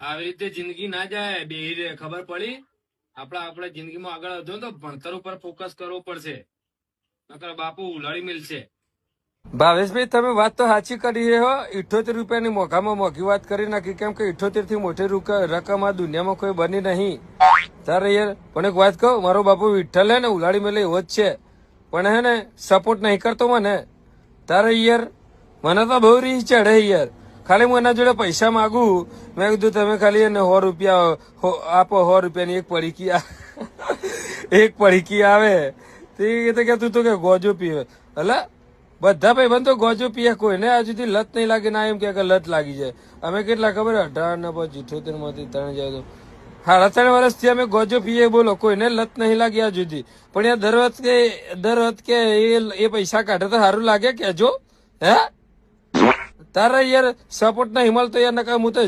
આવી રીતે જિંદગી ના જાય બેહી રે ખબર પડી આપણે જિંદગીમાં આગળ વધો તો ભણતર ઉપર ફોકસ કરવો પડશે નકર બાપુ ઉલાડી મિલશે. ભાવેશભાઈ તમે વાત તો સાચી કરી હો. 78 રૂપિયાની મોઘામાં મોઘી વાત કરી નાખી કેમ કે 78 થી મોટી રકમ આ દુનિયામાં કોઈ બની નહીં તારે યાર. પણ એક વાત કહું મારો બાપુ વિઠ્ઠલ હે ને ઉલાડી મેલે એવો જ છે પણ હે ને સપોર્ટ નહીં કરતો મને તારે યાર. મને તો બહુ રીહ ચડે યાર. ખાલી હું એના જોડે પૈસા માંગુ મેં કીધું તમે ખાલી એને 100 રૂપિયા આપો 100 રૂપિયાની એક પડીકી આવે તે કે તું તો કે ગોજો પીવે હલા બધા ભાઈ બંધ તો ગોજો પીએ કોઈને આ સુધી લત નહીં લાગે ના એમ કે લત લાગી જાય. અમે કેટલા ખબર 18 ને પછી 78 માંથી 3 જાય તો 3.5 વર્ષથી અમે ગોજો પીએ બોલો કોઈને લત નહીં લાગી આ સુધી. પણ યાર દર વખતે એ પૈસા કાઢે તો સારું લાગે કેજો હે તારે યાર સપોર્ટ ના હિમાલ તો યાર નકા હું તો